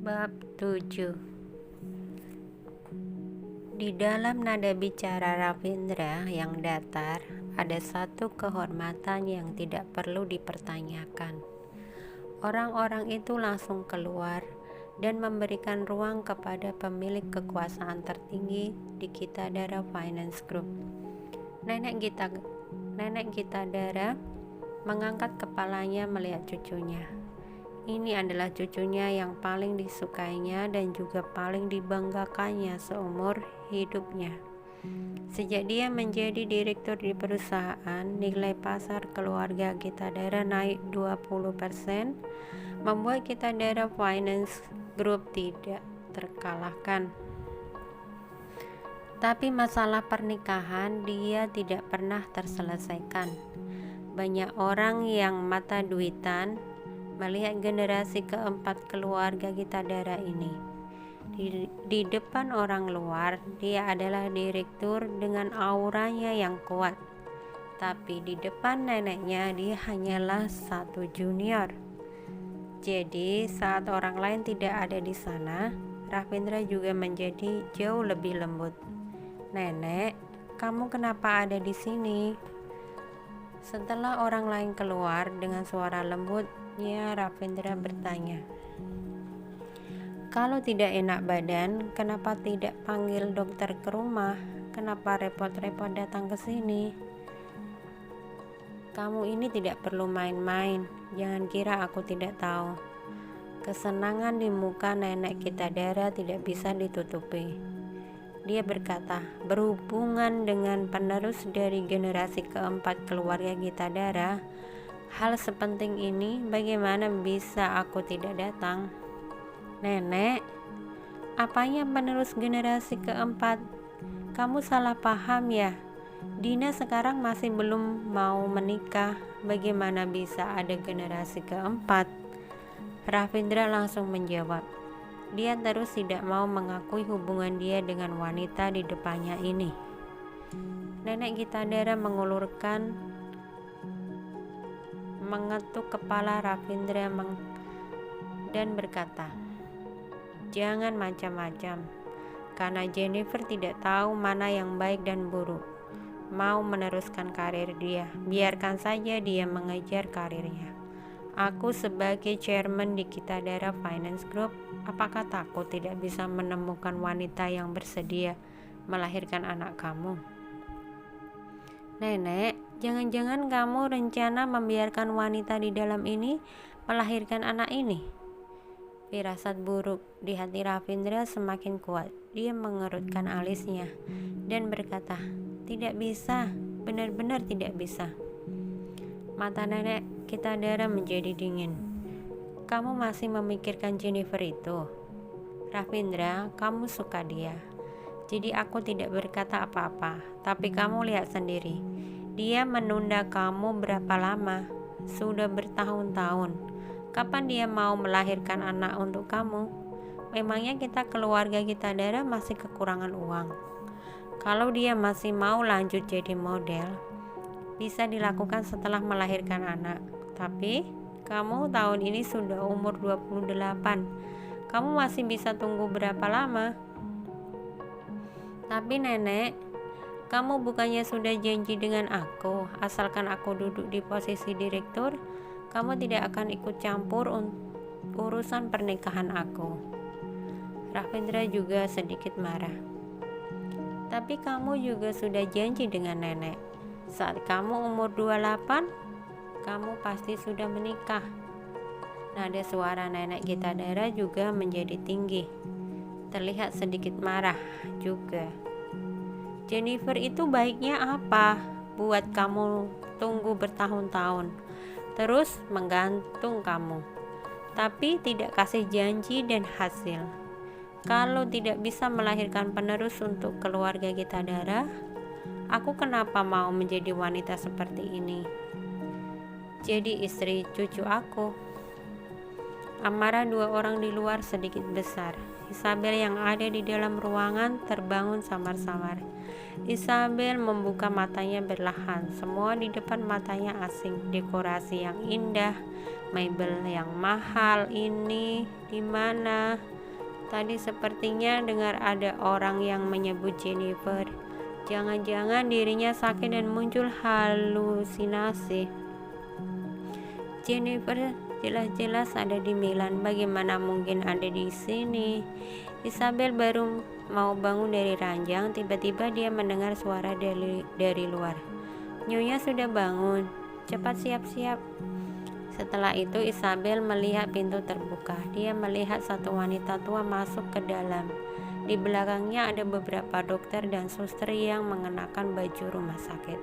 Bab 7. Di dalam nada bicara Ravindra yang datar, ada satu kehormatan yang tidak perlu dipertanyakan. Orang-orang itu langsung keluar dan memberikan ruang kepada pemilik kekuasaan tertinggi di Kitadhara Finance Group. Nenek Kitadhara mengangkat kepalanya melihat cucunya. Ini adalah cucunya yang paling disukainya dan juga paling dibanggakannya seumur hidupnya. Sejak dia menjadi direktur di perusahaan, nilai pasar keluarga Kitadhara naik 20%, membuat Kitadhara Finance Group tidak terkalahkan. Tapi masalah pernikahan dia tidak pernah terselesaikan. Banyak orang yang mata duitan melihat generasi keempat keluarga Kitadhara ini. Di depan orang luar, dia adalah direktur dengan auranya yang kuat. Tapi di depan neneknya, dia hanyalah satu junior. Jadi, saat orang lain tidak ada di sana, Ravindra juga menjadi jauh lebih lembut. "Nenek, kamu kenapa ada di sini?" Setelah orang lain keluar dengan suara lembutnya, Ravindra bertanya, "Kalau tidak enak badan, kenapa tidak panggil dokter ke rumah? Kenapa repot-repot datang ke sini? Kamu ini tidak perlu main-main, jangan kira aku tidak tahu." Kesenangan di muka nenek Kitadhara tidak bisa ditutupi. Dia berkata, "Berhubungan dengan penerus dari generasi keempat keluarga Kitadhara, hal sepenting ini bagaimana bisa aku tidak datang?" "Nenek, apanya penerus generasi keempat? Kamu salah paham ya. Dina sekarang masih belum mau menikah. Bagaimana bisa ada generasi keempat?" Ravindra langsung menjawab. Dia terus tidak mau mengakui hubungan dia dengan wanita di depannya ini. Nenek Kitadhara mengetuk kepala Ravindra dan berkata, "Jangan macam-macam, karena Jennifer tidak tahu mana yang baik dan buruk. Mau meneruskan karir dia, biarkan saja dia mengejar karirnya. Aku sebagai chairman di Kitadhara Finance Group, apakah takut tidak bisa menemukan wanita yang bersedia melahirkan anak kamu?" "Nenek, jangan-jangan kamu rencana membiarkan wanita di dalam ini melahirkan anak ini?" Firasat buruk di hati Ravindra semakin kuat. Dia mengerutkan alisnya dan berkata, "Tidak bisa, benar-benar tidak bisa." Mata nenek Kitadhara menjadi dingin. "Kamu masih memikirkan Jennifer itu? Ravindra, kamu suka dia. Jadi aku tidak berkata apa-apa. Tapi kamu lihat sendiri. Dia menunda kamu berapa lama? Sudah bertahun-tahun. Kapan dia mau melahirkan anak untuk kamu? Memangnya kita keluarga Kitadhara masih kekurangan uang? Kalau dia masih mau lanjut jadi model, bisa dilakukan setelah melahirkan anak. Tapi kamu tahun ini sudah umur 28. Kamu masih bisa tunggu berapa lama?" "Tapi nenek, kamu bukannya sudah janji dengan aku, asalkan aku duduk di posisi direktur, kamu tidak akan ikut campur urusan pernikahan aku." Ravindra juga sedikit marah. "Tapi kamu juga sudah janji dengan nenek. Saat kamu umur 28, kamu pasti sudah menikah." Nada suara nenek Kitadhara juga menjadi tinggi. Terlihat sedikit marah juga. "Jennifer itu baiknya apa? Buat kamu tunggu bertahun-tahun, terus menggantung kamu, tapi tidak kasih janji dan hasil. Kalau tidak bisa melahirkan penerus untuk keluarga Kitadhara, aku kenapa mau menjadi wanita seperti ini? Jadi istri cucu aku." Amarah dua orang di luar sedikit besar. Isabel yang ada di dalam ruangan terbangun samar-samar. Isabel membuka matanya perlahan. Semua di depan matanya asing. Dekorasi yang indah, mebel yang mahal ini di mana? Tadi sepertinya dengar ada orang yang menyebut Jennifer. Jangan-jangan dirinya sakit dan muncul halusinasi. Jennifer jelas-jelas ada di Milan. Bagaimana mungkin ada di sini? Isabel baru mau bangun dari ranjang, tiba-tiba dia mendengar suara dari luar. Nyonya sudah bangun, cepat siap-siap. Setelah itu Isabel melihat pintu terbuka. Dia melihat satu wanita tua masuk ke dalam. Di belakangnya ada beberapa dokter dan suster yang mengenakan baju rumah sakit.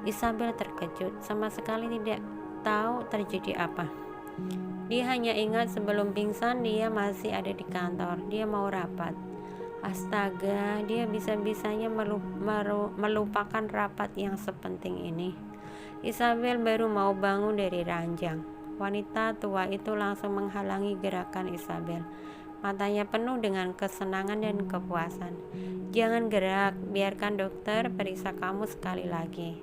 Isabel terkejut, sama sekali tidak tahu terjadi apa. Dia hanya ingat sebelum pingsan dia masih ada di kantor. Dia mau rapat. Astaga, dia bisa-bisanya melupakan rapat yang sepenting ini. Isabel baru mau bangun dari ranjang. Wanita tua itu langsung menghalangi gerakan Isabel. Matanya penuh dengan kesenangan dan kepuasan. Jangan gerak, biarkan dokter periksa kamu sekali lagi.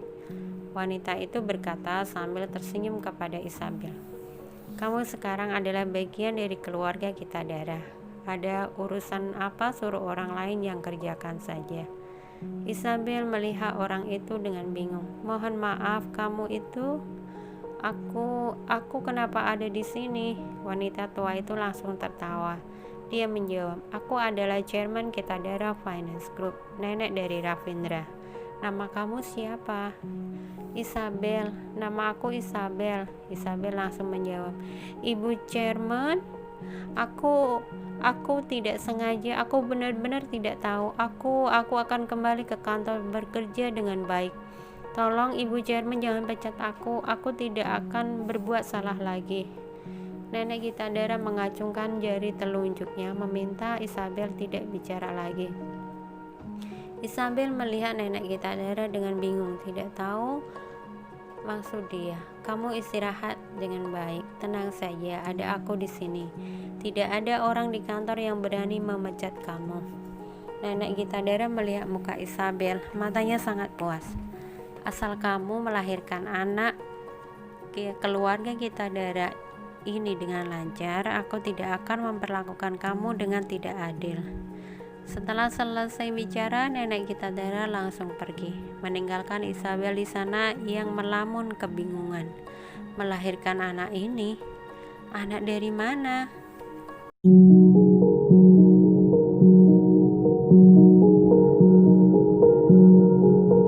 Wanita itu berkata sambil tersenyum kepada Isabel. Kamu sekarang adalah bagian dari keluarga kita, Dara. Ada urusan apa suruh orang lain yang kerjakan saja. Isabel melihat orang itu dengan bingung. Mohon maaf, kamu itu? Aku kenapa ada di sini? Wanita tua itu langsung tertawa. Dia menjawab, aku adalah chairman Kitadara Finance Group, nenek dari Ravindra. Nama kamu siapa? Isabel. Nama aku Isabel. Isabel langsung menjawab, Ibu chairman? Aku tidak sengaja, aku benar-benar tidak tahu. Aku akan kembali ke kantor bekerja dengan baik. Tolong Ibu Chairman jangan pecat aku tidak akan berbuat salah lagi. Nenek Kitadara mengacungkan jari telunjuknya meminta Isabel tidak bicara lagi. Isabel melihat nenek Kitadara dengan bingung, tidak tahu maksud dia. Kamu istirahat dengan baik, tenang saja, ada aku di sini. Tidak ada orang di kantor yang berani memecat kamu. Nenek Kitadara melihat muka Isabel, matanya sangat puas. Asal kamu melahirkan anak keluarga Kitadara ini dengan lancar, aku tidak akan memperlakukan kamu dengan tidak adil. Setelah selesai bicara, nenek Kitadara langsung pergi, meninggalkan Isabel di sana yang melamun kebingungan. Melahirkan anak ini? Anak dari mana?